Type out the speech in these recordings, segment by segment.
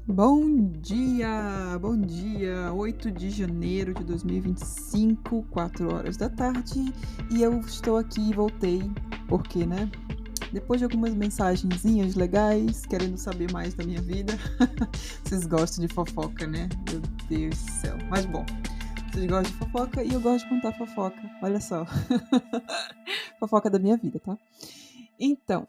Bom dia, 8 de janeiro de 2025, 4 horas da tarde, e eu estou aqui, voltei, porque, né, depois de algumas mensagenzinhas legais, querendo saber mais da minha vida, vocês gostam de fofoca, né? Meu Deus do céu. Mas bom, vocês gostam de fofoca e eu gosto de contar fofoca, olha só. Fofoca da minha vida, tá? Então,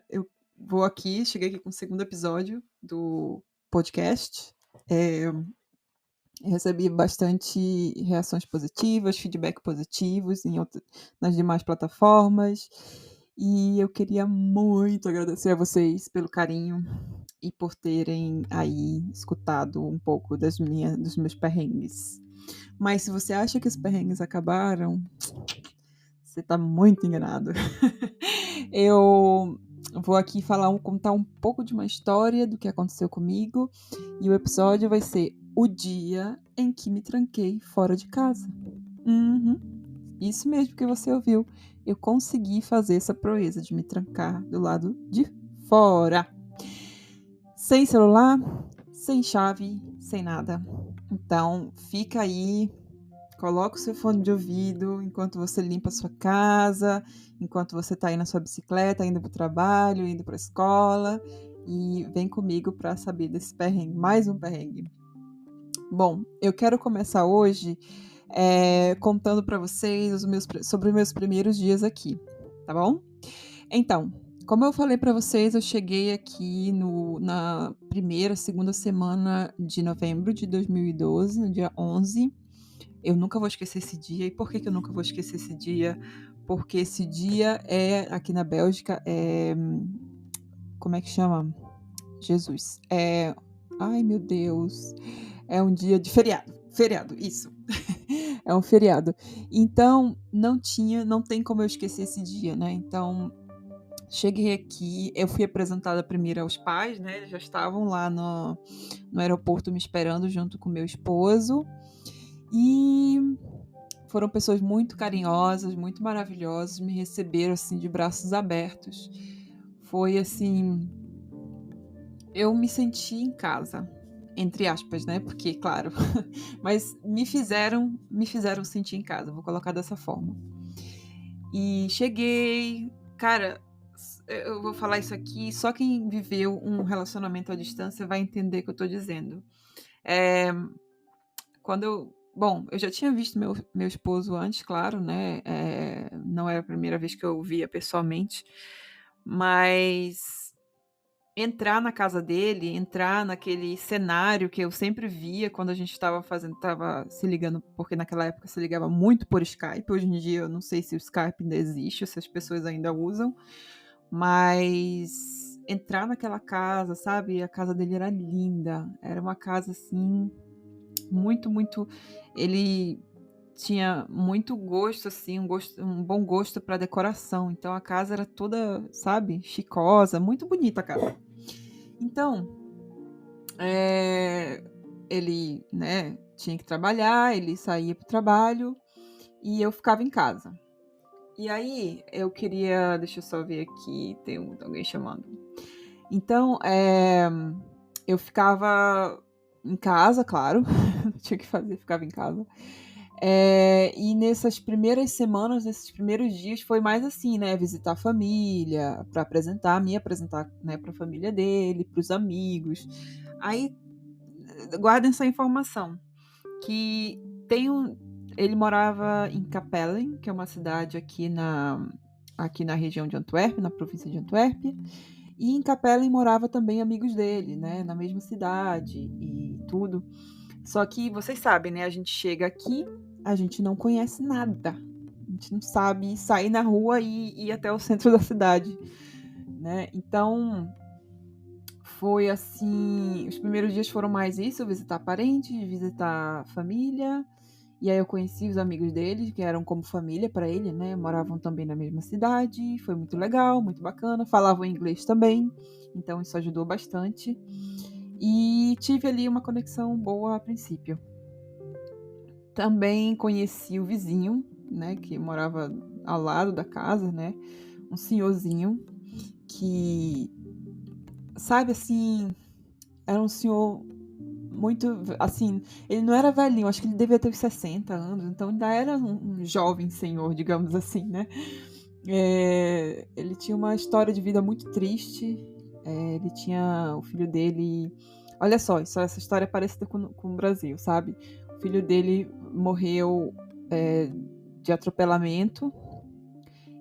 eu vou aqui, cheguei aqui com o segundo episódio do podcast. Recebi bastante reações positivas, feedback positivos nas demais plataformas. E eu queria muito agradecer a vocês pelo carinho e por terem aí escutado um pouco dos meus perrengues. Mas se você acha que os perrengues acabaram, você está muito enganado. Eu vou aqui contar um pouco de uma história do que aconteceu comigo, e o episódio vai ser o dia em que me tranquei fora de casa. Uhum, isso mesmo que você ouviu. Eu consegui fazer essa proeza de me trancar do lado de fora. Sem celular, sem chave, sem nada. Então, fica aí. Coloca o seu fone de ouvido enquanto você limpa a sua casa, enquanto você está aí na sua bicicleta, indo para o trabalho, indo para a escola, e vem comigo para saber desse perrengue, mais um perrengue. Bom, eu quero começar hoje contando para vocês sobre os meus primeiros dias aqui, tá bom? Então, como eu falei para vocês, eu cheguei aqui na segunda semana de novembro de 2012, no dia 11. Eu nunca vou esquecer esse dia. E por que eu nunca vou esquecer esse dia? Porque esse dia aqui na Bélgica, como é que chama? Jesus. Ai, meu Deus. É um dia de feriado. Feriado, isso. É um feriado. Então, não tem como eu esquecer esse dia, né? Então, cheguei aqui, eu fui apresentada primeiro aos pais, né? Eles já estavam lá no aeroporto me esperando junto com meu esposo. E foram pessoas muito carinhosas, muito maravilhosas, me receberam assim de braços abertos. Foi assim, eu me senti em casa, entre aspas, né? Porque, claro, mas me fizeram sentir em casa, vou colocar dessa forma. E cheguei, cara, eu vou falar isso aqui, só quem viveu um relacionamento à distância vai entender o que eu tô dizendo. Bom, eu já tinha visto meu esposo antes, claro, né? Não era a primeira vez que eu o via pessoalmente, mas entrar na casa dele, entrar naquele cenário que eu sempre via quando a gente estava se ligando, porque naquela época se ligava muito por Skype. Hoje em dia eu não sei se o Skype ainda existe, se as pessoas ainda usam, mas entrar naquela casa, sabe? A casa dele era linda, era uma casa assim muito, muito. Ele tinha muito gosto, assim, um bom gosto para decoração. Então a casa era toda, sabe, chicosa, muito bonita a casa. Então, ele, né, tinha que trabalhar, ele saía para o trabalho e eu ficava em casa. E aí eu queria, deixa eu só ver aqui, tem alguém chamando. Então, eu ficava em casa, claro, não tinha o que fazer, ficava em casa. E nessas primeiras semanas, nesses primeiros dias, foi mais assim, né? Visitar a família, me apresentar, né, para a família dele, para os amigos. Aí, guardem essa informação, que ele morava em Capellen, que é uma cidade aqui na região de Antuérpia, na província de Antuérpia. E em Capellen morava também amigos dele, né? Na mesma cidade e tudo. Só que vocês sabem, né? A gente chega aqui, a gente não conhece nada. A gente não sabe sair na rua e ir até o centro da cidade, né? Então, foi assim, os primeiros dias foram mais isso, visitar parentes, visitar família. E aí eu conheci os amigos dele, que eram como família para ele, né? Moravam também na mesma cidade. Foi muito legal, muito bacana. Falavam inglês também, então isso ajudou bastante. E tive ali uma conexão boa a princípio. Também conheci o vizinho, né, que morava ao lado da casa, né, um senhorzinho que, sabe assim, era um senhor muito, assim, ele não era velhinho, acho que ele devia ter uns 60 anos, então ainda era um jovem senhor, digamos assim, né? Ele tinha uma história de vida muito triste. Ele tinha o filho dele. Olha só, essa história é parecida com o Brasil, sabe? O filho dele morreu de atropelamento.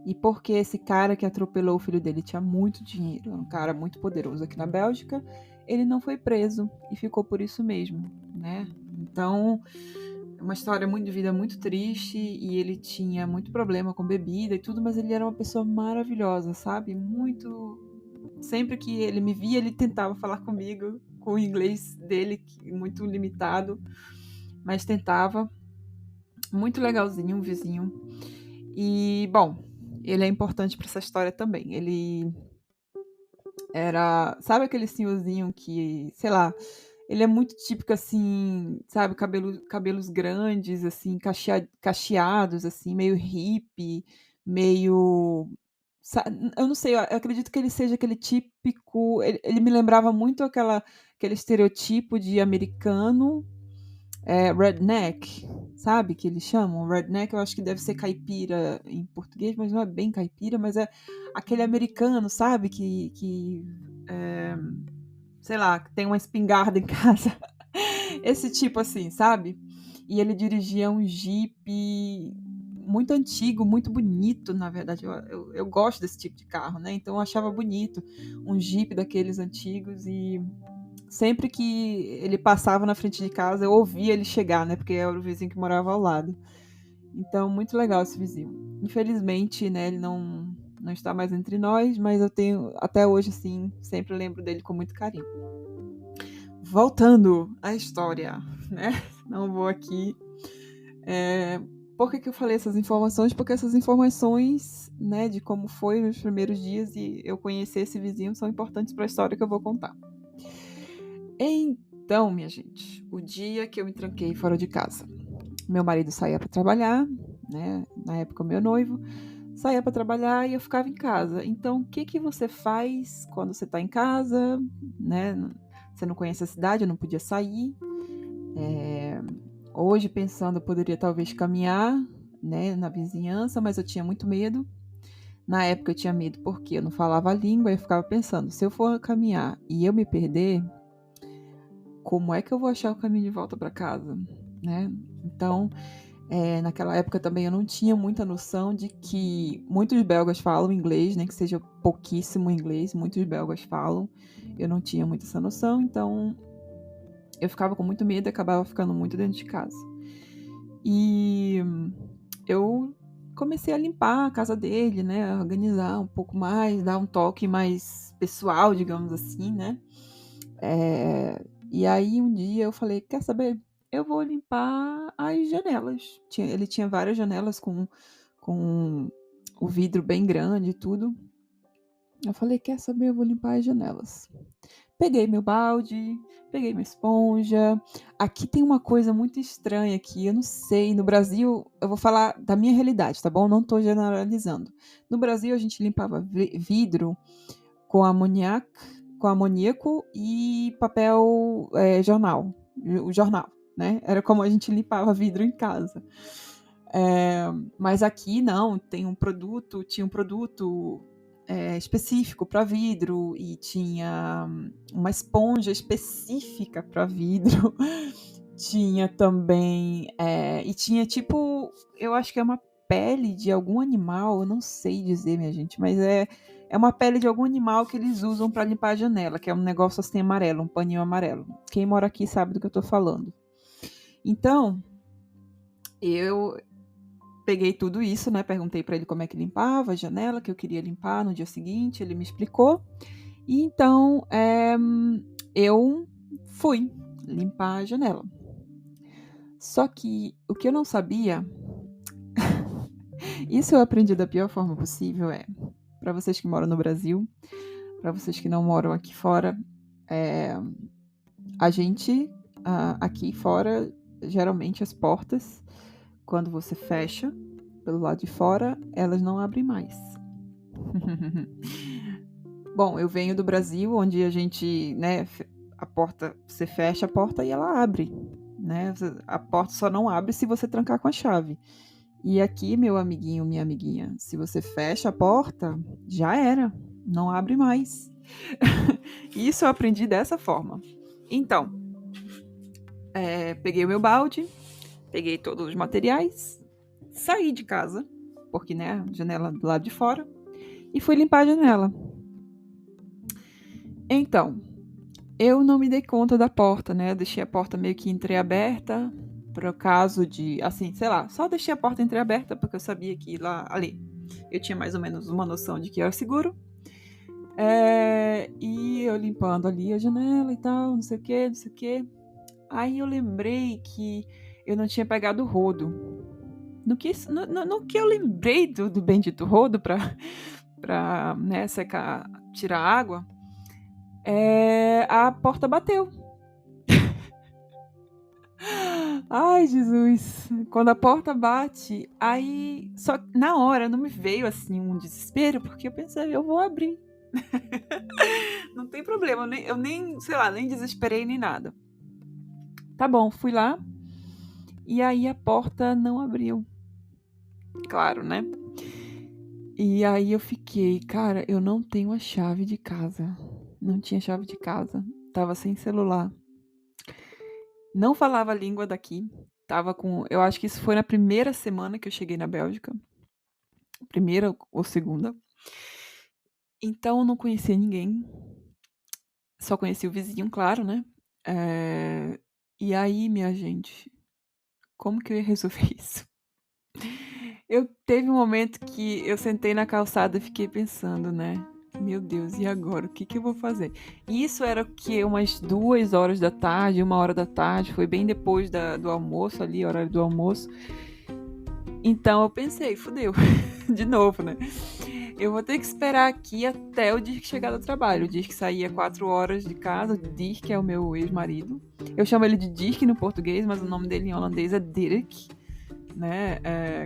E porque esse cara que atropelou o filho dele tinha muito dinheiro, um cara muito poderoso aqui na Bélgica, ele não foi preso e ficou por isso mesmo, né? Então, é uma história de vida muito triste, e ele tinha muito problema com bebida e tudo, mas ele era uma pessoa maravilhosa, sabe? Muito. Sempre que ele me via, ele tentava falar comigo com o inglês dele, muito limitado, mas tentava. Muito legalzinho, um vizinho. E, bom, ele é importante para essa história também. Ele era. Sabe aquele senhorzinho que, sei lá, ele é muito típico, assim, sabe, cabelos grandes, assim, cacheados, assim, meio hippie, meio. Eu não sei, eu acredito que ele seja aquele típico. Ele me lembrava muito aquele estereotipo de americano, redneck, sabe? Que eles chamam. Redneck, eu acho que deve ser caipira em português, mas não é bem caipira, mas é aquele americano, sabe? É, sei lá, que tem uma espingarda em casa. Esse tipo assim, sabe? E ele dirigia um Jeep muito antigo, muito bonito, na verdade. Eu gosto desse tipo de carro, né? Então eu achava bonito um Jeep daqueles antigos, e sempre que ele passava na frente de casa, eu ouvia ele chegar, né? Porque era o vizinho que morava ao lado. Então, muito legal esse vizinho. Infelizmente, né, ele não está mais entre nós, mas eu tenho, até hoje, assim, sempre lembro dele com muito carinho. Voltando à história, né? Não vou aqui. Por que eu falei essas informações? Porque essas informações, né, de como foi nos primeiros dias e eu conhecer esse vizinho são importantes para a história que eu vou contar. Então, minha gente, o dia que eu me tranquei fora de casa, meu marido saía para trabalhar, né? Na época, o meu noivo saía para trabalhar e eu ficava em casa. Então, o que você faz quando você está em casa, né? Você não conhece a cidade, eu não podia sair. Hoje, pensando, eu poderia talvez caminhar, né, na vizinhança, mas eu tinha muito medo. Na época eu tinha medo porque eu não falava a língua, e eu ficava pensando, se eu for caminhar e eu me perder, como é que eu vou achar o caminho de volta para casa, né? Então, naquela época também eu não tinha muita noção de que muitos belgas falam inglês, nem que seja pouquíssimo inglês, muitos belgas falam. Eu não tinha muito essa noção, então eu ficava com muito medo e acabava ficando muito dentro de casa. E eu comecei a limpar a casa dele, né? Organizar um pouco mais, dar um toque mais pessoal, digamos assim, né? E aí um dia eu falei, quer saber? Eu vou limpar as janelas. Ele tinha várias janelas com o vidro bem grande e tudo. Eu falei, quer saber? Eu vou limpar as janelas. Peguei meu balde, peguei minha esponja. Aqui tem uma coisa muito estranha aqui, eu não sei. No Brasil, eu vou falar da minha realidade, tá bom? Não tô generalizando. No Brasil, a gente limpava vidro com amoníaco e papel jornal. O jornal, né? Era como a gente limpava vidro em casa. Mas aqui não, tinha um produto específico para vidro, e tinha uma esponja específica para vidro. Tinha também. E tinha tipo. Eu acho que é uma pele de algum animal, eu não sei dizer, minha gente, mas é uma pele de algum animal que eles usam para limpar a janela, que é um negócio assim amarelo, um paninho amarelo. Quem mora aqui sabe do que eu tô falando. Então, eu peguei tudo isso, né? Perguntei para ele como é que limpava a janela, que eu queria limpar no dia seguinte. Ele me explicou. E então eu fui limpar a janela. Só que o que eu não sabia, isso eu aprendi da pior forma possível, para vocês que moram no Brasil, para vocês que não moram aqui fora, a gente aqui fora, geralmente as portas, quando você fecha pelo lado de fora, elas não abrem mais. Bom, eu venho do Brasil, onde a gente, né, a porta, você fecha a porta e ela abre, né? A porta só não abre se você trancar com a chave. E aqui, meu amiguinho, minha amiguinha, se você fecha a porta, já era, não abre mais. Isso eu aprendi dessa forma. Então, peguei o meu balde, peguei todos os materiais, saí de casa, porque, né, janela do lado de fora, e fui limpar a janela. Então, eu não me dei conta da porta, né? Eu deixei a porta meio que entreaberta, para o caso de, assim, sei lá, só deixei a porta entreaberta porque eu sabia que ali eu tinha mais ou menos uma noção de que era seguro. E eu limpando ali a janela e tal, não sei o que, não sei o que. Aí eu lembrei que eu não tinha pegado o rodo. No que eu lembrei do bendito rodo pra né, secar, tirar a água, a porta bateu. Ai, Jesus. Quando a porta bate, aí... Só que na hora não me veio, assim, um desespero, porque eu pensei, eu vou abrir. Não tem problema, eu nem, sei lá, nem desesperei nem nada. Tá bom, fui lá. E aí a porta não abriu. Claro, né? E aí eu fiquei, cara, eu não tenho a chave de casa. Não tinha chave de casa. Tava sem celular. Não falava a língua daqui. Tava com... Eu acho que isso foi na primeira semana que eu cheguei na Bélgica. Primeira ou segunda. Então eu não conhecia ninguém. Só conhecia o vizinho, claro, né? E aí, minha gente, como que eu ia resolver isso? Teve um momento que eu sentei na calçada e fiquei pensando, né? Meu Deus, e agora? O que eu vou fazer? E isso era o quê? Umas 2 horas da tarde, 1 hora da tarde. Foi bem depois do almoço ali, horário do almoço. Então eu pensei, fudeu. De novo, né? Eu vou ter que esperar aqui até o Dirk chegar do trabalho. O Dirk saía 4 horas de casa. O Dirk é o meu ex-marido. Eu chamo ele de Dirk no português, mas o nome dele em holandês é Dirk. Né?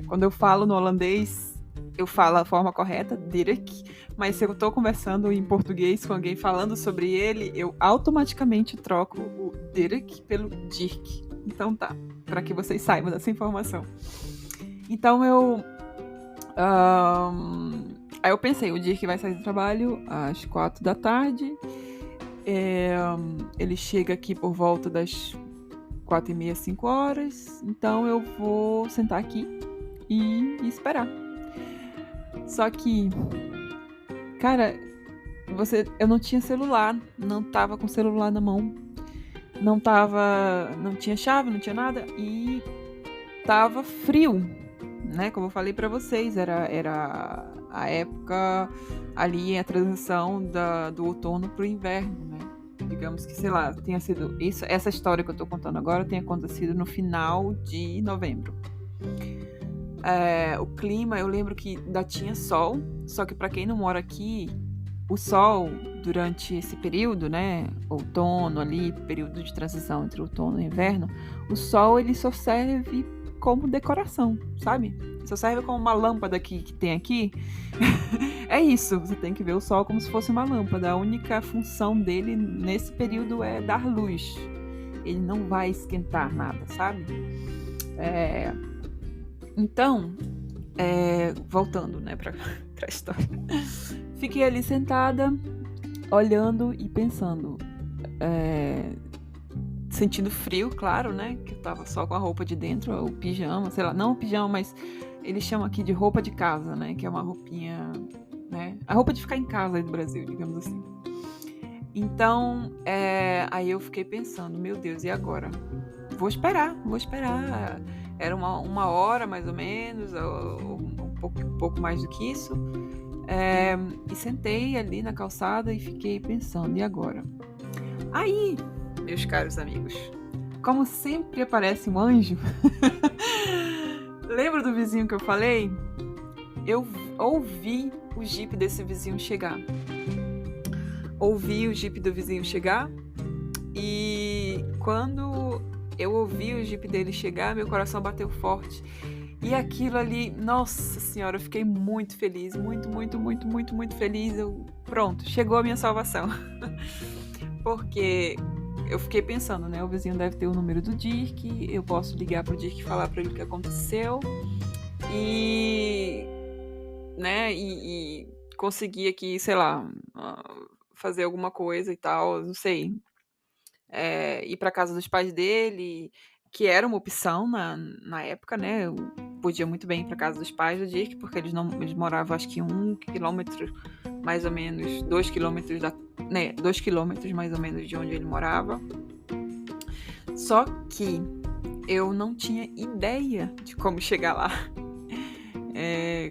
Quando eu falo no holandês, eu falo a forma correta, Dirk. Mas se eu tô conversando em português com alguém falando sobre ele, eu automaticamente troco o Dirk pelo Dirk. Então tá, para que vocês saibam dessa informação. Então aí eu pensei, o Dirk vai sair do trabalho às 4 da tarde. Ele chega aqui por volta das 4h30, 5 horas. Então eu vou sentar aqui e esperar. Só que, cara, eu não tinha celular, não tava com o celular na mão, não tinha chave, não tinha nada e tava frio, né? Como eu falei pra vocês, era a época ali, a transição do outono pro inverno, né? Digamos que, sei lá, tenha sido essa história que eu tô contando agora tenha acontecido no final de novembro. O clima, eu lembro que ainda tinha sol, só que para quem não mora aqui, o sol durante esse período, né, outono ali, período de transição entre outono e inverno, o sol ele só serve como decoração, sabe? Só serve como uma lâmpada que tem aqui. É isso, você tem que ver o sol como se fosse uma lâmpada. A única função dele nesse período é dar luz. Ele não vai esquentar nada, sabe? Então, voltando, né, pra história. Fiquei ali sentada, olhando e pensando. Sentindo frio, claro, né? Que eu tava só com a roupa de dentro, o pijama, sei lá, não o pijama, mas eles chamam aqui de roupa de casa, né? Que é uma roupinha, né? A roupa de ficar em casa aí do Brasil, digamos assim. Então, aí eu fiquei pensando, meu Deus, e agora? Vou esperar. Era uma hora, mais ou menos, ou um pouco mais do que isso. E sentei ali na calçada e fiquei pensando, e agora? Aí, meus caros amigos, como sempre aparece um anjo. Lembra do vizinho que eu falei? Eu ouvi o jipe desse vizinho chegar. Ouvi o jipe do vizinho chegar e quando eu ouvi o jipe dele chegar, meu coração bateu forte. E aquilo ali, nossa senhora, eu fiquei muito feliz, muito, muito, muito, muito, muito feliz. Pronto, chegou a minha salvação. Porque eu fiquei pensando, né? O vizinho deve ter o número do Dirk, eu posso ligar pro Dirk e falar para ele o que aconteceu e, né? E conseguir aqui, sei lá, fazer alguma coisa e tal, não sei. Ir para casa dos pais dele, que era uma opção na época, né? Eu podia muito bem ir para casa dos pais do Dirk, porque eles moravam acho que 1 quilômetro, mais ou menos, 2 quilômetros 2 quilômetros mais ou menos de onde ele morava. Só que eu não tinha ideia de como chegar lá.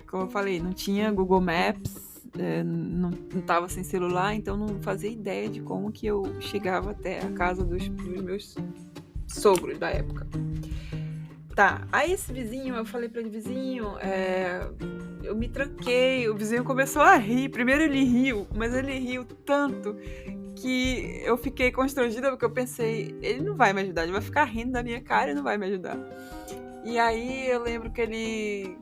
Como eu falei, não tinha Google Maps, não estava sem celular, então não fazia ideia de como que eu chegava até a casa dos meus sogros da época. Tá, aí esse vizinho, eu falei pra ele, vizinho, eu me tranquei, o vizinho começou a rir. Primeiro ele riu, mas ele riu tanto que eu fiquei constrangida, porque eu pensei, ele não vai me ajudar, ele vai ficar rindo da minha cara e não vai me ajudar. E aí eu lembro que ele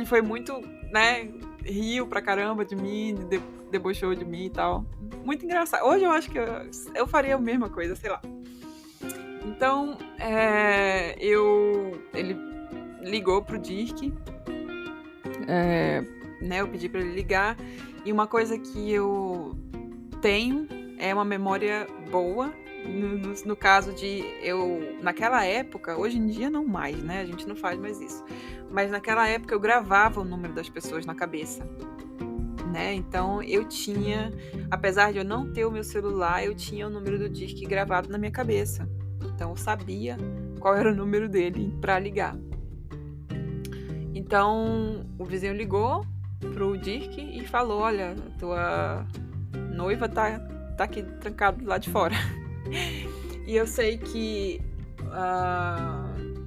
foi muito, né, riu pra caramba de mim, debochou de mim e tal. Muito engraçado. Hoje eu acho que eu faria a mesma coisa, sei lá. Então, ele ligou pro Dirk, né, eu pedi pra ele ligar, e uma coisa que eu tenho é uma memória boa, no caso de naquela época, hoje em dia não mais, né, a gente não faz mais isso, mas naquela época eu gravava o número das pessoas na cabeça, né, então eu tinha, apesar de eu não ter o meu celular, eu tinha o número do Dirk gravado na minha cabeça. Então eu sabia qual era o número dele para ligar. Então o vizinho ligou pro Dirk e falou, olha, tua noiva tá aqui trancada lá de fora. E eu sei que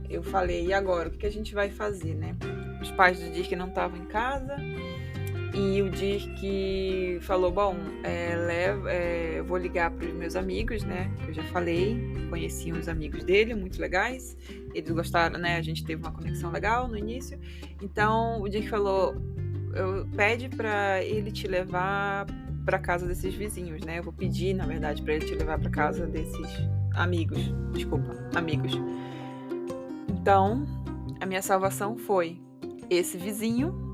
eu falei, e agora? O que a gente vai fazer, né? Os pais do Dirk não estavam em casa. E o Dirk falou, bom, eu vou ligar para os meus amigos, né, que eu já falei, conheci uns amigos dele, muito legais, eles gostaram, né, a gente teve uma conexão legal no início, então o Dirk falou, pede para ele te levar para casa desses vizinhos, né, eu vou pedir, na verdade, para ele te levar para casa desses amigos. Então, a minha salvação foi esse vizinho,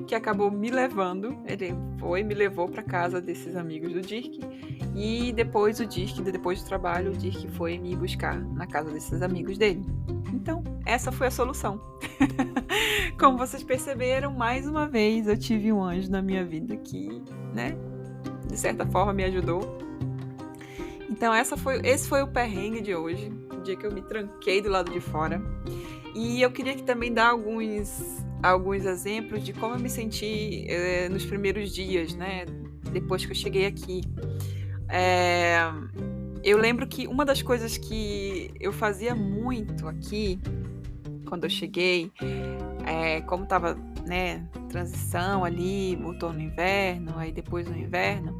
que acabou me levando, ele me levou para casa desses amigos do Dirk, e depois depois do trabalho, o Dirk foi me buscar na casa desses amigos dele. Então, essa foi a solução. Como vocês perceberam, mais uma vez eu tive um anjo na minha vida que, né, de certa forma me ajudou. Então esse foi o perrengue de hoje, o dia que eu me tranquei do lado de fora. E eu queria também dar alguns exemplos de como eu me senti nos primeiros dias, né? Depois que eu cheguei aqui. Eu lembro que uma das coisas que eu fazia muito aqui, quando eu cheguei, como estava, né, transição ali, outono e inverno, aí depois no inverno,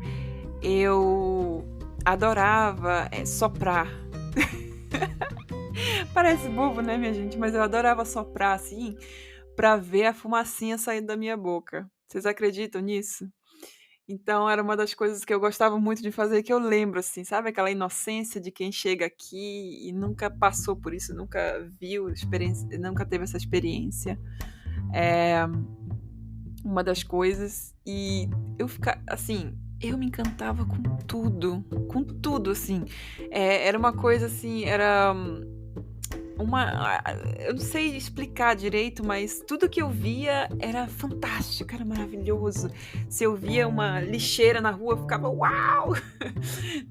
eu adorava soprar. Parece bobo, né, minha gente? Mas eu adorava soprar assim, pra ver a fumacinha saindo da minha boca. Vocês acreditam nisso? Então era uma das coisas que eu gostava muito de fazer, que eu lembro, assim, sabe? Aquela inocência de quem chega aqui e nunca passou por isso, nunca viu, nunca teve essa experiência. Uma das coisas. E eu ficava, assim, eu me encantava com tudo, assim. Era uma coisa, assim, eu não sei explicar direito, mas tudo que eu via era fantástico, era maravilhoso. Se eu via uma lixeira na rua, eu ficava uau!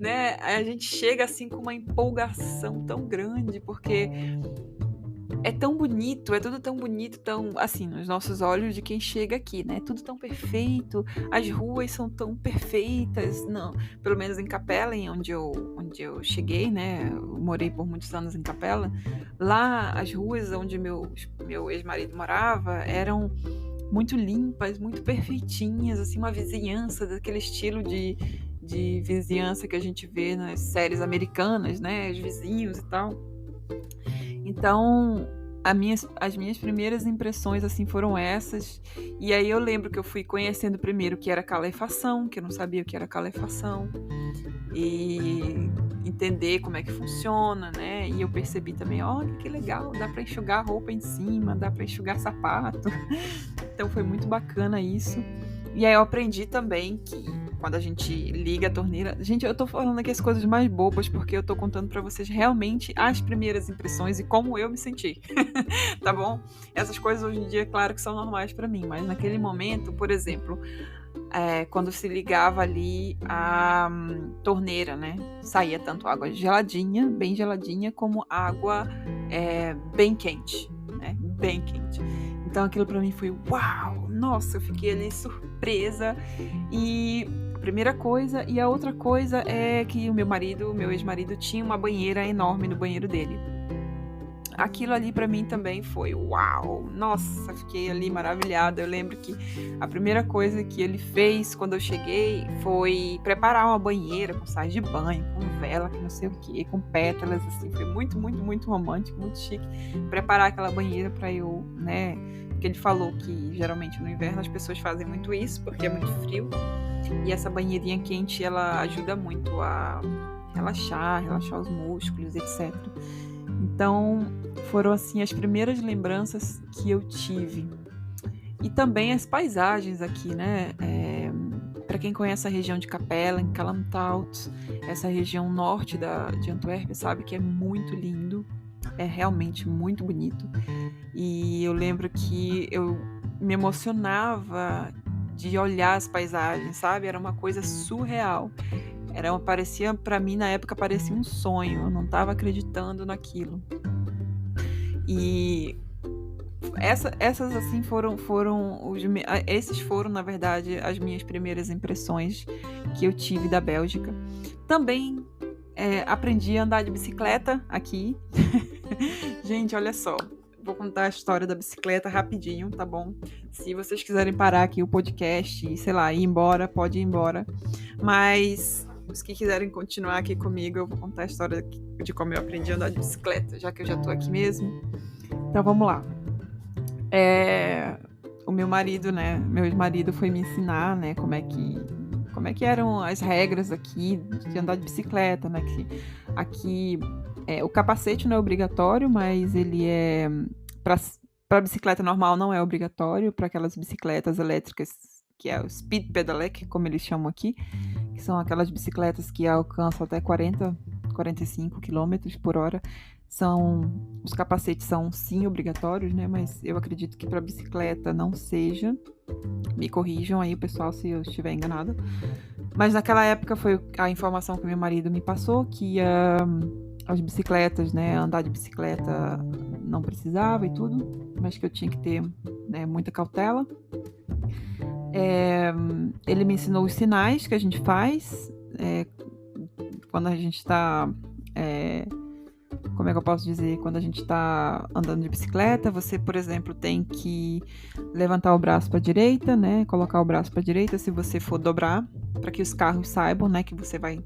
Né? A gente chega assim com uma empolgação tão grande, porque é tão bonito, é tudo tão bonito, tão assim, nos nossos olhos de quem chega aqui, né? Tudo tão perfeito, as ruas são tão perfeitas, não, pelo menos em Capela, onde eu cheguei, né? Eu morei por muitos anos em Capela. Lá, as ruas onde meu ex-marido morava eram muito limpas, muito perfeitinhas, assim, uma vizinhança daquele estilo de vizinhança que a gente vê nas séries americanas, né? Os vizinhos e tal. Então, as minhas primeiras impressões assim foram essas. E aí eu lembro que eu fui conhecendo primeiro o que era calefação, que eu não sabia o que era calefação. E entender como é que funciona, né? E eu percebi também, olha que legal, dá para enxugar roupa em cima, dá para enxugar sapato. Então foi muito bacana isso. E aí eu aprendi também que quando a gente liga a torneira... Gente, eu tô falando aqui as coisas mais bobas porque eu tô contando pra vocês realmente as primeiras impressões e como eu me senti, tá bom? Essas coisas hoje em dia, claro que são normais pra mim, mas naquele momento, por exemplo, quando se ligava ali a torneira, né? Saía tanto água geladinha, bem geladinha, como água bem quente, né? Bem quente. Então aquilo pra mim foi uau! Nossa, eu fiquei ali surpresa. E a primeira coisa, e a outra coisa é que o meu ex-marido, tinha uma banheira enorme no banheiro dele. Aquilo ali pra mim também foi uau! Nossa, fiquei ali maravilhada. Eu lembro que a primeira coisa que ele fez quando eu cheguei foi preparar uma banheira com sais de banho, com vela, que não sei o que, com pétalas, assim. Foi muito, muito, muito romântico, muito chique. Preparar aquela banheira pra eu, né? Porque ele falou que geralmente no inverno as pessoas fazem muito isso, porque é muito frio. E essa banheirinha quente, ela ajuda muito a relaxar os músculos, etc. Então, foram assim as primeiras lembranças que eu tive. E também as paisagens aqui, né? Para quem conhece a região de Capellen, Kalmthout, essa região norte de Antuérpia, sabe que é muito lindo. É realmente muito bonito. E eu lembro que eu me emocionava de olhar as paisagens, sabe? Era uma coisa surreal. Parecia, para mim, na época, parecia um sonho. Eu não estava acreditando naquilo. E essas assim esses foram, na verdade, as minhas primeiras impressões que eu tive da Bélgica. Também aprendi a andar de bicicleta aqui. Gente, olha só. Vou contar a história da bicicleta rapidinho, tá bom? Se vocês quiserem parar aqui o podcast e, sei lá, ir embora, pode ir embora. Mas os que quiserem continuar aqui comigo, eu vou contar a história de como eu aprendi a andar de bicicleta, já que eu já tô aqui mesmo. Então vamos lá. O meu marido, né? Meu ex-marido foi me ensinar, né? Como é que eram as regras aqui de andar de bicicleta, né? Que aqui o capacete não é obrigatório, mas ele é para bicicleta normal não é obrigatório, para aquelas bicicletas elétricas que é o speed pedelec, como eles chamam aqui, que são aquelas bicicletas que alcançam até 45 km por hora. Os capacetes são sim obrigatórios, né? Mas eu acredito que para bicicleta não seja. Me corrijam aí, pessoal, se eu estiver enganada. Mas naquela época foi a informação que meu marido me passou, que as bicicletas, né? Andar de bicicleta não precisava e tudo, mas que eu tinha que ter, né, muita cautela. Ele me ensinou os sinais que a gente faz quando a gente está... como é que eu posso dizer? Quando a gente está andando de bicicleta, você, por exemplo, tem que levantar o braço para a direita, né? Colocar o braço para a direita se você for dobrar, para que os carros saibam, né, que você vai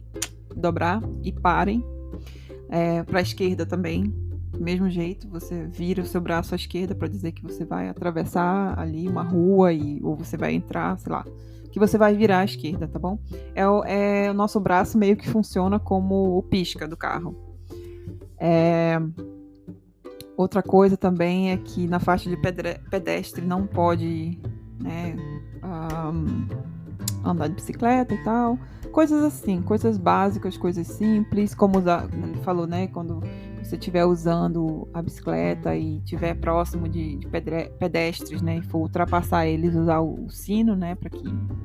dobrar e parem. Para a esquerda também, do mesmo jeito, você vira o seu braço à esquerda para dizer que você vai atravessar ali uma rua ou você vai entrar, sei lá, que você vai virar à esquerda, tá bom? O nosso braço meio que funciona como o pisca do carro. Outra coisa também é que na faixa de pedestre não pode, né, andar de bicicleta e tal. Coisas assim, coisas básicas, coisas simples, como ele falou, né, quando você estiver usando a bicicleta e estiver próximo de pedestres, né, e for ultrapassar eles, usar o sino, né,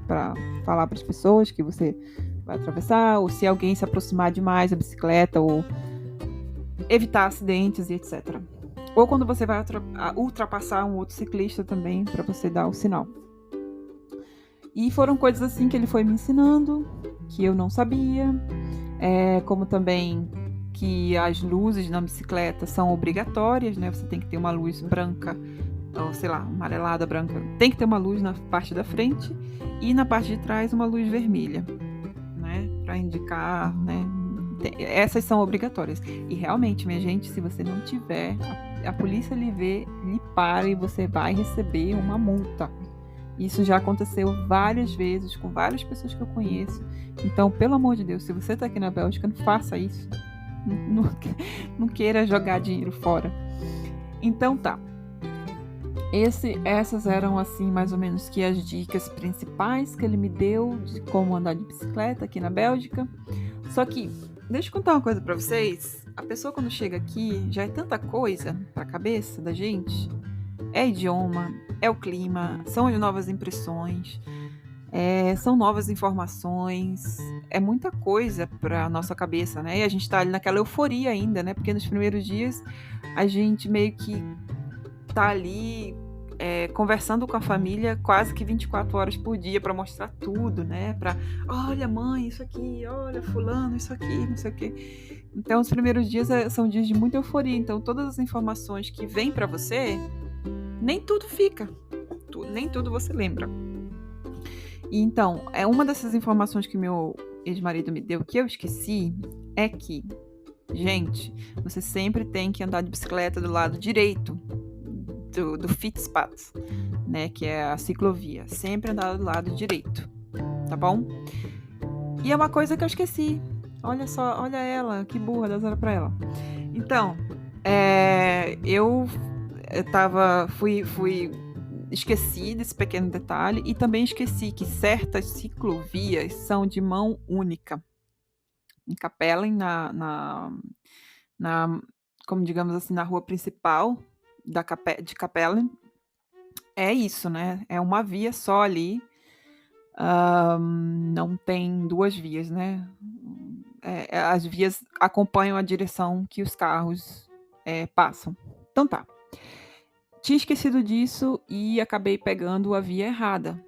para falar para as pessoas que você vai atravessar, ou se alguém se aproximar demais da bicicleta, ou evitar acidentes e etc. Ou quando você vai ultrapassar um outro ciclista também, para você dar o sinal. E foram coisas assim que ele foi me ensinando, que eu não sabia, como também que as luzes na bicicleta são obrigatórias, né? Você tem que ter uma luz branca, ou sei lá, amarelada, branca. Tem que ter uma luz na parte da frente e na parte de trás uma luz vermelha, né? Para indicar, né? Essas são obrigatórias. E realmente, minha gente, se você não tiver, a polícia lhe vê, lhe para e você vai receber uma multa. Isso já aconteceu várias vezes com várias pessoas que eu conheço. Então, pelo amor de Deus, se você está aqui na Bélgica, não faça isso. Não queira jogar dinheiro fora. Então tá. Essas eram, assim, mais ou menos que as dicas principais que ele me deu de como andar de bicicleta aqui na Bélgica. Só que, deixa eu contar uma coisa pra vocês. A pessoa quando chega aqui, já é tanta coisa pra cabeça da gente. É idioma, é o clima, são as novas impressões, são novas informações, é muita coisa pra nossa cabeça, né? E a gente tá ali naquela euforia ainda, né? Porque nos primeiros dias a gente meio que tá ali conversando com a família quase que 24 horas por dia para mostrar tudo, né? Para, olha, mãe, isso aqui, olha, fulano, isso aqui, não sei o quê. Então, os primeiros dias são dias de muita euforia. Então, todas as informações que vêm para você, nem tudo fica, nem tudo você lembra. E, então, uma dessas informações que meu ex-marido me deu que eu esqueci é que, gente, você sempre tem que andar de bicicleta do lado direito do fietspath, né, que é a ciclovia, sempre andar do lado direito, tá bom? E é uma coisa que eu esqueci. Olha só, olha ela, que burra, dá zero pra ela. Então, eu esqueci desse pequeno detalhe e também esqueci que certas ciclovias são de mão única. Em Capellen, como digamos assim, na rua principal de Capellen, é isso, né? É uma via só ali. Não tem duas vias, né? As vias acompanham a direção que os carros passam. Então tá. Tinha esquecido disso e acabei pegando a via errada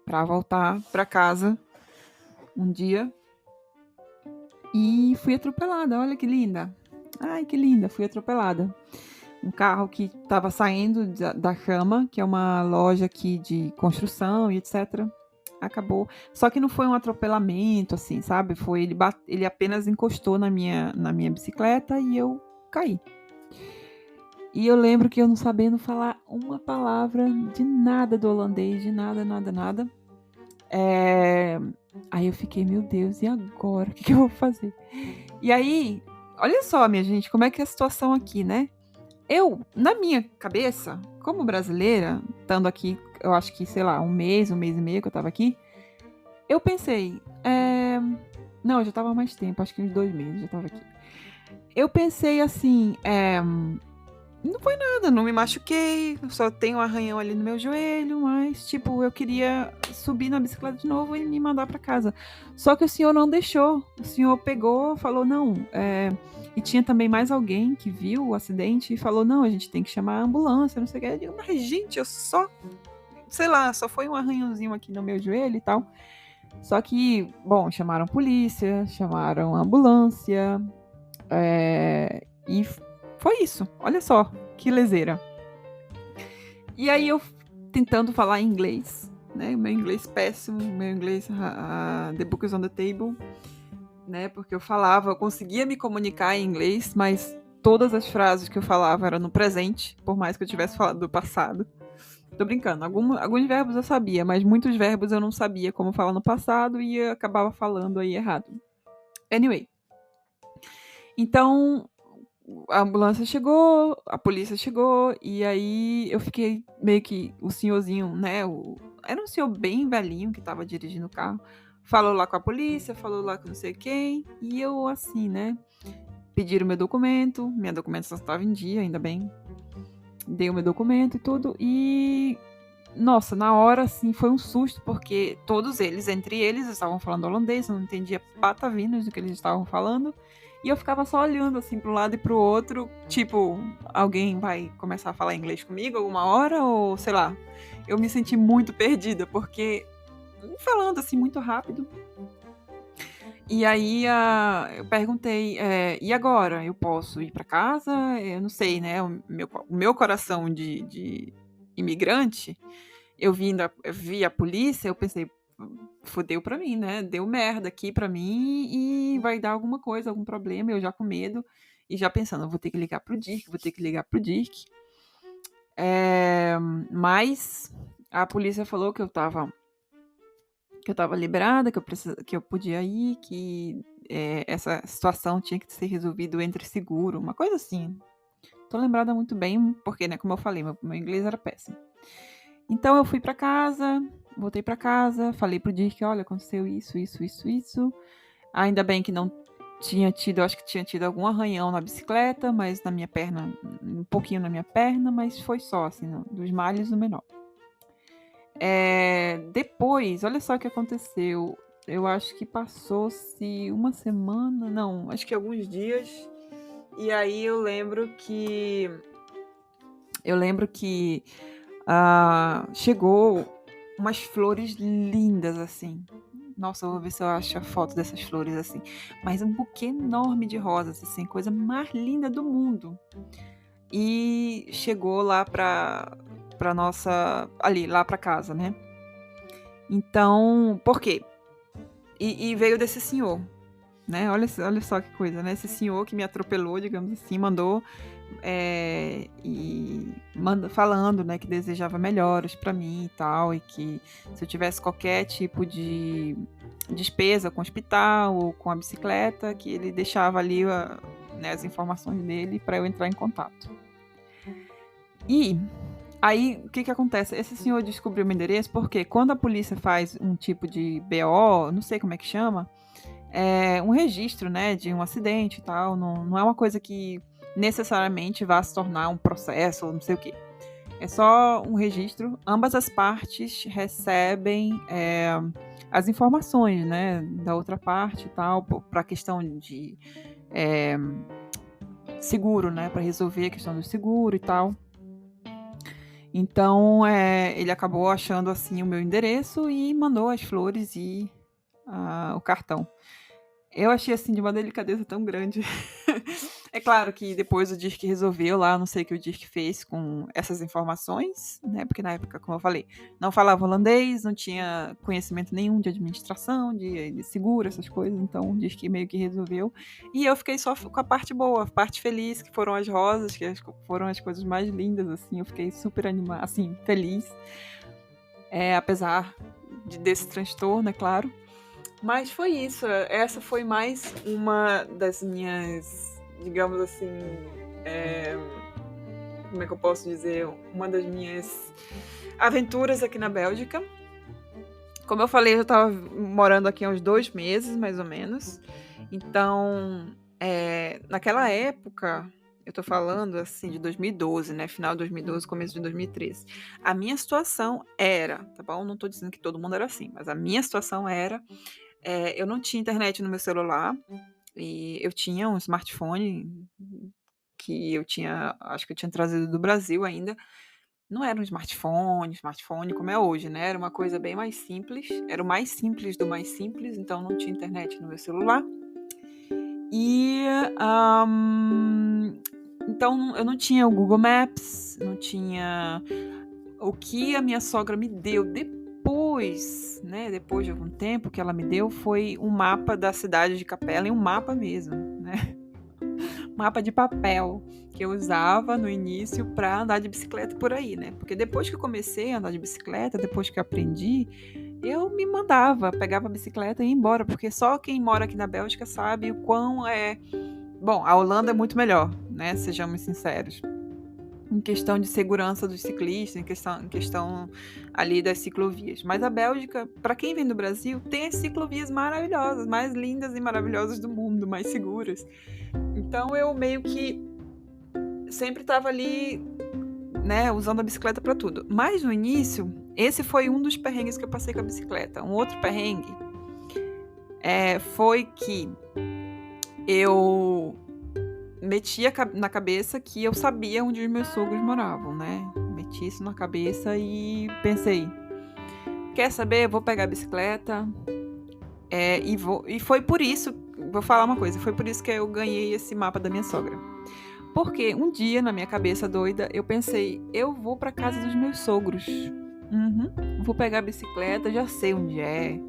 para voltar para casa um dia e fui atropelada. Olha que linda. Ai, que linda, fui atropelada. Um carro que estava saindo da Chama, que é uma loja aqui de construção e etc. Acabou. Só que não foi um atropelamento, assim, sabe? Ele apenas encostou na minha bicicleta e eu caí. E eu lembro que eu não sabendo falar uma palavra de nada do holandês, de nada, nada, nada. Aí eu fiquei, meu Deus, e agora? O que eu vou fazer? E aí, olha só, minha gente, como é que é a situação aqui, né? Eu, na minha cabeça, como brasileira, estando aqui, eu acho que, sei lá, um mês e meio que eu tava aqui, eu pensei, não, eu já tava há mais tempo, acho que uns 2 meses eu já tava aqui. Eu pensei assim, não foi nada, não me machuquei, só tenho um arranhão ali no meu joelho, mas, tipo, eu queria subir na bicicleta de novo e me mandar pra casa. Só que o senhor não deixou, o senhor pegou, falou, não, e tinha também mais alguém que viu o acidente e falou, não, a gente tem que chamar a ambulância, não sei o que. Eu digo, mas gente, eu só, sei lá, só foi um arranhãozinho aqui no meu joelho e tal. Só que, bom, chamaram polícia, chamaram ambulância, e foi isso. Olha só, que leseira. E aí eu tentando falar inglês, né? Meu inglês péssimo, meu inglês the book is on the table, né? Porque eu conseguia me comunicar em inglês, mas todas as frases que eu falava eram no presente, por mais que eu tivesse falado do passado. Tô brincando, alguns verbos eu sabia, mas muitos verbos eu não sabia como falar no passado e eu acabava falando aí errado. Anyway. Então, a ambulância chegou, a polícia chegou, e aí eu fiquei meio que o senhorzinho, né? Era um senhor bem velhinho que tava dirigindo o carro. Falou lá com a polícia, falou lá com não sei quem, e eu assim, né? Pediram meu documento, minha documentação estava em dia, ainda bem. Dei o meu documento e tudo, e nossa, na hora, assim, foi um susto, porque todos eles, entre eles, estavam falando holandês, eu não entendia patavinas do que eles estavam falando, e eu ficava só olhando, assim, para um lado e para o outro, tipo, alguém vai começar a falar inglês comigo alguma hora, ou sei lá. Eu me senti muito perdida, porque falando, assim, muito rápido. E aí eu perguntei, e agora? Eu posso ir para casa? Eu não sei, né? O meu coração de imigrante, eu vi a polícia, eu pensei, fodeu pra mim, né? Deu merda aqui pra mim e vai dar alguma coisa, algum problema, eu já com medo e já pensando, vou ter que ligar pro Dirk, vou ter que ligar pro Dirk. Mas a polícia falou que eu tava liberada, que eu podia ir, que essa situação tinha que ser resolvido entre seguro, uma coisa assim. Tô lembrada muito bem, porque, né, como eu falei, meu inglês era péssimo. Então eu fui pra casa, voltei pra casa, falei pro Dirk, olha, aconteceu isso, isso, isso, isso. Ainda bem que não tinha tido, acho que tinha tido algum arranhão na bicicleta, mas na minha perna, um pouquinho na minha perna, mas foi só, assim, dos males o menor. Depois, olha só o que aconteceu. Eu acho que passou-se uma semana, não, acho que alguns dias. E aí eu lembro que chegou umas flores lindas assim. Nossa, eu vou ver se eu acho a foto dessas flores assim. Mas um buquê enorme de rosas, assim, coisa mais linda do mundo. E chegou lá pra nossa, ali, lá pra casa, né? Então, por quê? E veio desse senhor, né? Olha só que coisa, né? Esse senhor que me atropelou, digamos assim, mandou falando, né, que desejava melhoras para mim e tal, e que se eu tivesse qualquer tipo de despesa com o hospital ou com a bicicleta, que ele deixava ali né, as informações dele para eu entrar em contato. E aí, o que acontece? Esse senhor descobriu meu endereço porque quando a polícia faz um tipo de BO, não sei como é que chama, um registro, né, de um acidente e tal, não é uma coisa que necessariamente vá se tornar um processo ou não sei o quê. É só um registro. Ambas as partes recebem as informações, né, da outra parte e tal, para a questão de seguro, né, para resolver a questão do seguro e tal. Então, ele acabou achando assim o meu endereço e mandou as flores e o cartão. Eu achei assim de uma delicadeza tão grande. É claro que depois o Dirk resolveu lá, não sei o que o Dirk fez com essas informações, né? Porque na época, como eu falei, não falava holandês, não tinha conhecimento nenhum de administração, de seguro, essas coisas. Então o Dirk meio que resolveu. E eu fiquei só com a parte boa, a parte feliz, que foram as rosas, que foram as coisas mais lindas, assim. Eu fiquei super animada, assim, feliz. Apesar desse transtorno, é claro. Mas foi isso. Essa foi mais uma das minhas, digamos assim, como é que eu posso dizer? Uma das minhas aventuras aqui na Bélgica. Como eu falei, eu estava morando aqui há uns 2 meses, mais ou menos. Então, naquela época, eu tô falando assim de 2012, né? Final de 2012, começo de 2013. A minha situação era, tá bom? Não tô dizendo que todo mundo era assim, mas a minha situação era eu não tinha internet no meu celular e eu tinha um smartphone que eu tinha, acho que eu tinha trazido do Brasil ainda. Não era um smartphone como é hoje, né? Era uma coisa bem mais simples. Era o mais simples do mais simples, então não tinha internet no meu celular. E então eu não tinha o Google Maps, não tinha o que a minha sogra me deu depois, né? Depois de algum tempo que ela me deu, foi um mapa da cidade de Capela, e um mapa mesmo, né? Mapa de papel que eu usava no início para andar de bicicleta por aí, né? Porque depois que eu comecei a andar de bicicleta, depois que eu aprendi, eu me mandava, pegava a bicicleta e ia embora, porque só quem mora aqui na Bélgica sabe o quão Bom, a Holanda é muito melhor, né? Sejamos sinceros. Em questão de segurança dos ciclistas, em questão ali das ciclovias. Mas a Bélgica, para quem vem do Brasil, tem as ciclovias maravilhosas, mais lindas e maravilhosas do mundo, mais seguras. Então eu meio que sempre estava ali, né, usando a bicicleta para tudo. Mas no início, esse foi um dos perrengues que eu passei com a bicicleta. Um outro perrengue foi que eu metia na cabeça que eu sabia onde os meus sogros moravam, né? Meti isso na cabeça e pensei, quer saber? Eu vou pegar a bicicleta e foi por isso, vou falar uma coisa, foi por isso que eu ganhei esse mapa da minha sogra. Porque um dia, na minha cabeça doida, eu pensei, eu vou pra casa dos meus sogros. Vou pegar a bicicleta, já sei onde é.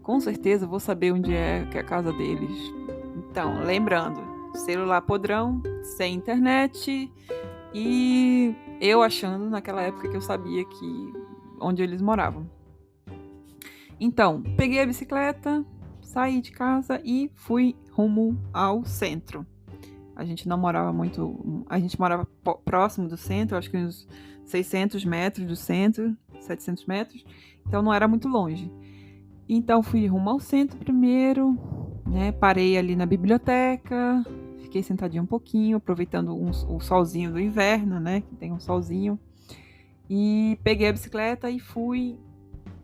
Com certeza vou saber onde é que é a casa deles. Então, lembrando, celular podrão, sem internet, e eu achando naquela época que eu sabia onde eles moravam. Então, peguei a bicicleta, saí de casa e fui rumo ao centro. A gente não morava a gente morava próximo do centro, acho que uns 600 metros do centro, 700 metros, então não era muito longe. Então fui rumo ao centro primeiro, né, parei ali na biblioteca, fiquei sentadinha um pouquinho, aproveitando o solzinho do inverno, né, que tem um solzinho, e peguei a bicicleta e fui,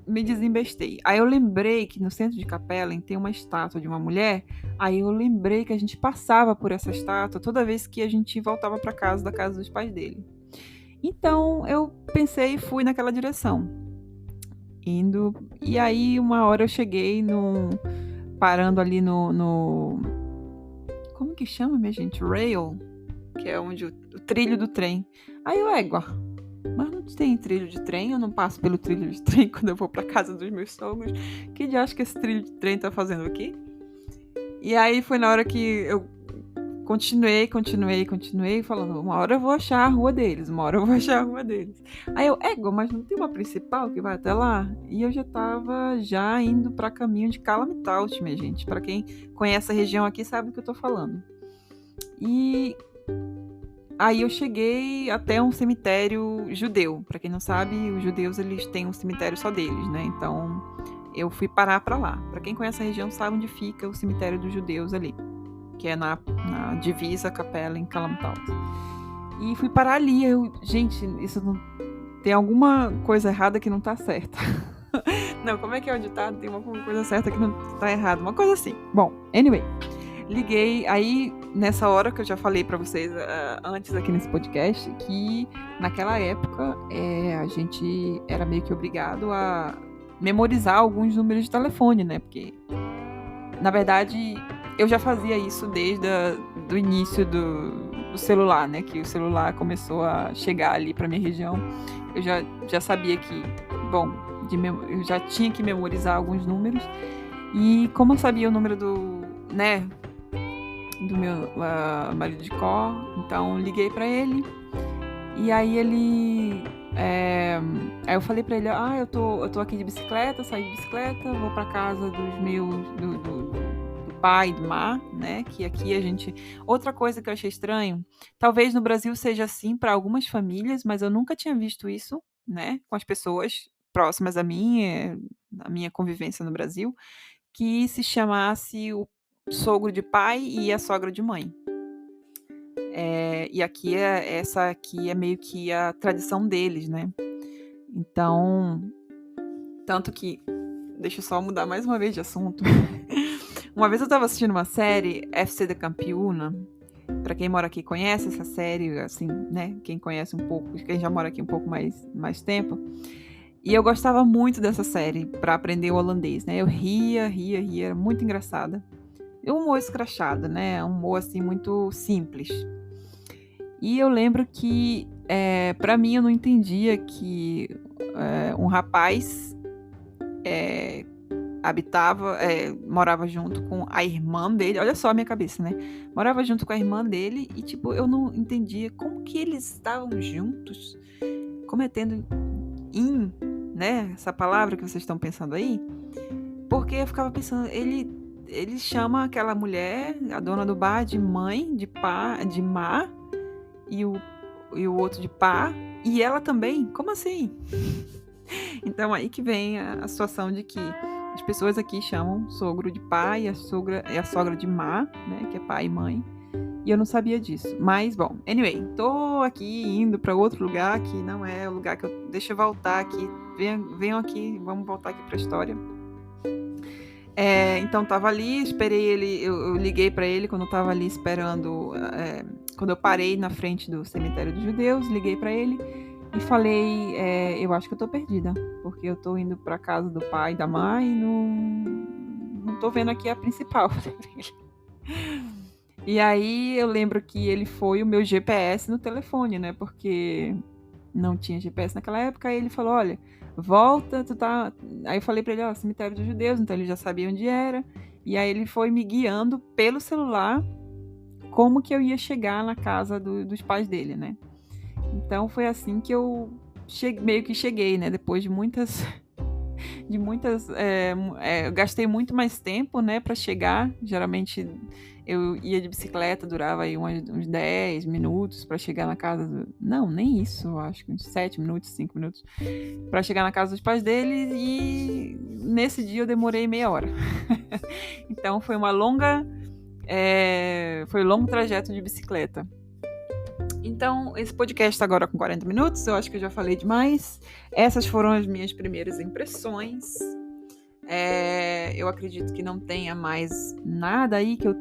me desembestei. Aí eu lembrei que no centro de Capellen tem uma estátua de uma mulher. Aí eu lembrei que a gente passava por essa estátua toda vez que a gente voltava para casa da casa dos pais dele. Então eu pensei e fui naquela direção. Indo. E aí uma hora eu cheguei parando ali no como que chama, minha gente? Rail, que é onde o trilho do trem. Aí eu, égua, mas não tem trilho de trem, eu não passo pelo trilho de trem quando eu vou pra casa dos meus sogros. Que diacho que esse trilho de trem tá fazendo aqui? E aí foi na hora que eu continuei, falando, uma hora eu vou achar a rua deles. Aí eu, mas não tem uma principal que vai até lá? E eu já tava indo pra caminho de Calamitout, minha gente. Pra quem conhece a região aqui sabe do que eu tô falando. E aí eu cheguei até um cemitério judeu. Pra quem não sabe, os judeus eles têm um cemitério só deles, né? Então eu fui parar pra lá. Pra quem conhece a região sabe onde fica o cemitério dos judeus ali, que é na divisa Capellen em Calamitout. E fui parar ali. Gente, isso não tem alguma coisa errada que não tá certa. Não, como é que é o ditado? Tem uma coisa certa que não tá errada, uma coisa assim. Bom, anyway, liguei, aí nessa hora que eu já falei pra vocês antes aqui nesse podcast, que naquela época a gente era meio que obrigado a memorizar alguns números de telefone, né? Porque, na verdade, eu já fazia isso desde o início do celular, né? Que o celular começou a chegar ali pra minha região. Eu já sabia que, bom, eu já tinha que memorizar alguns números. E como eu sabia o número do meu marido de cor, então liguei pra ele. E aí ele... aí eu falei pra ele, eu tô aqui de bicicleta, saí de bicicleta, vou pra casa dos meus... do pai, do mar, né? Que aqui a gente... Outra coisa que eu achei estranho, talvez no Brasil seja assim para algumas famílias, mas eu nunca tinha visto isso, né? Com as pessoas próximas a mim, na minha convivência no Brasil, que se chamasse o sogro de pai e a sogra de mãe. E aqui essa aqui é meio que a tradição deles, né? Então, tanto que... Deixa eu só mudar mais uma vez de assunto. Uma vez eu tava assistindo uma série, FC de Campiúna. Pra quem mora aqui conhece essa série, assim, né? Quem conhece um pouco, quem já mora aqui um pouco mais tempo. E eu gostava muito dessa série pra aprender o holandês, né? Eu ria, era muito engraçada. E um humor escrachado, né? Um humor, assim, muito simples. E eu lembro que, pra mim, eu não entendia que um rapaz... morava junto com a irmã dele, olha só a minha cabeça, né? Morava junto com a irmã dele e, tipo, eu não entendia como que eles estavam juntos, cometendo né? Essa palavra que vocês estão pensando aí, porque eu ficava pensando, ele chama aquela mulher, a dona do bar, de mãe, de pá, de má, e o outro de pá, e ela também, como assim? Então aí que vem a situação de que as pessoas aqui chamam sogro de pai e a sogra de má, né, que é pai e mãe. E eu não sabia disso. Mas, bom, anyway, tô aqui indo para outro lugar que não é o lugar que eu... Deixa eu voltar aqui. Venham aqui, vamos voltar aqui pra história. Então tava ali, esperei ele, eu liguei para ele quando eu tava ali esperando, quando eu parei na frente do cemitério dos judeus, liguei para ele e falei, eu acho que eu tô perdida, porque eu tô indo pra casa do pai e da mãe e não tô vendo aqui a principal. E aí eu lembro que ele foi o meu GPS no telefone, né? Porque não tinha GPS naquela época. Aí ele falou, olha, volta, tu tá... Aí eu falei pra ele, cemitério dos judeus, então ele já sabia onde era. E aí ele foi me guiando pelo celular como que eu ia chegar na casa dos pais dele, né? Então foi assim que eu meio que cheguei, né? Depois de muitas de muitas, eu gastei muito mais tempo, né, para chegar. Geralmente eu ia de bicicleta, durava aí uns 10 minutos para chegar na casa não, nem isso, eu acho que uns 7 minutos, 5 minutos, para chegar na casa dos pais dele, e nesse dia eu demorei meia hora. Então foi um longo trajeto de bicicleta. Então, esse podcast está agora com 40 minutos, eu acho que eu já falei demais. Essas foram as minhas primeiras impressões. Eu acredito que não tenha mais nada aí que eu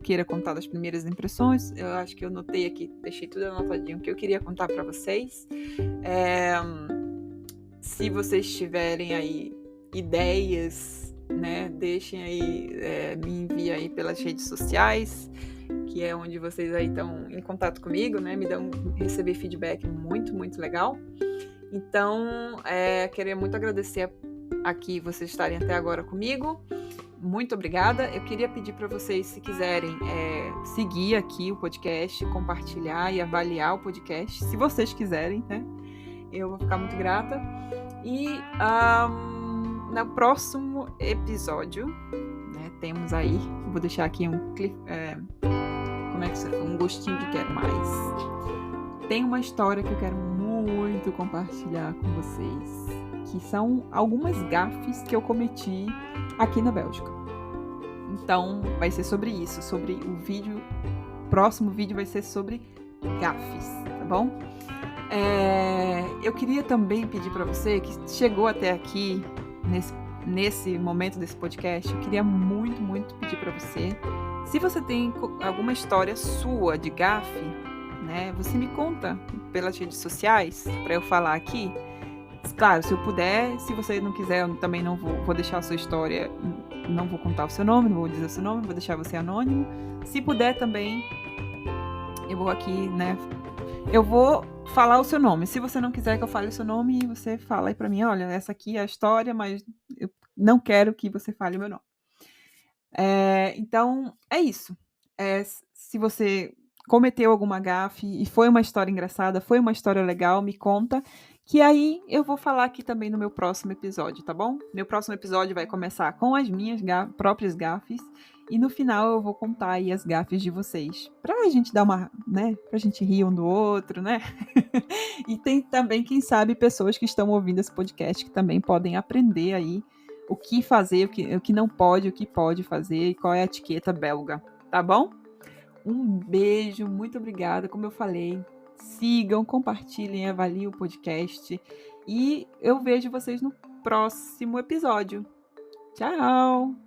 queira contar das primeiras impressões. Eu acho que eu notei aqui, deixei tudo anotadinho que eu queria contar para vocês. Se vocês tiverem aí ideias, né, deixem aí, me enviem aí pelas redes sociais, que é onde vocês aí estão em contato comigo, né, receber feedback muito, muito legal. Então, queria muito agradecer aqui vocês estarem até agora comigo. Muito obrigada. Eu queria pedir para vocês, se quiserem, seguir aqui o podcast, compartilhar e avaliar o podcast, se vocês quiserem, né? Eu vou ficar muito grata. E no próximo episódio, né, temos aí, vou deixar aqui um gostinho de quero mais. Tem uma história que eu quero muito compartilhar com vocês, que são algumas gafes que eu cometi aqui na Bélgica. Então, vai ser sobre isso, sobre o próximo vídeo vai ser sobre gafes, tá bom? Eu queria também pedir para você que chegou até aqui, nesse momento desse podcast, eu queria muito, muito pedir para você, se você tem alguma história sua de gafe, né, você me conta pelas redes sociais para eu falar aqui. Claro, se eu puder, se você não quiser, eu também não vou deixar a sua história, não vou contar o seu nome, não vou dizer o seu nome, vou deixar você anônimo. Se puder também, eu vou aqui, né, eu vou falar o seu nome. Se você não quiser que eu fale o seu nome, você fala aí pra mim, olha, essa aqui é a história, mas eu não quero que você fale o meu nome. Então, é isso. Se você cometeu alguma gafe e foi uma história engraçada, foi uma história legal, me conta, que aí eu vou falar aqui também no meu próximo episódio, tá bom? Meu próximo episódio vai começar com as minhas próprias gafes, e no final eu vou contar aí as gafes de vocês, pra gente dar pra gente rir um do outro, né? E tem também, quem sabe, pessoas que estão ouvindo esse podcast que também podem aprender aí o que fazer, o que não pode, o que pode fazer e qual é a etiqueta belga, tá bom? Um beijo, muito obrigada, como eu falei, sigam, compartilhem, avaliem o podcast e eu vejo vocês no próximo episódio. Tchau!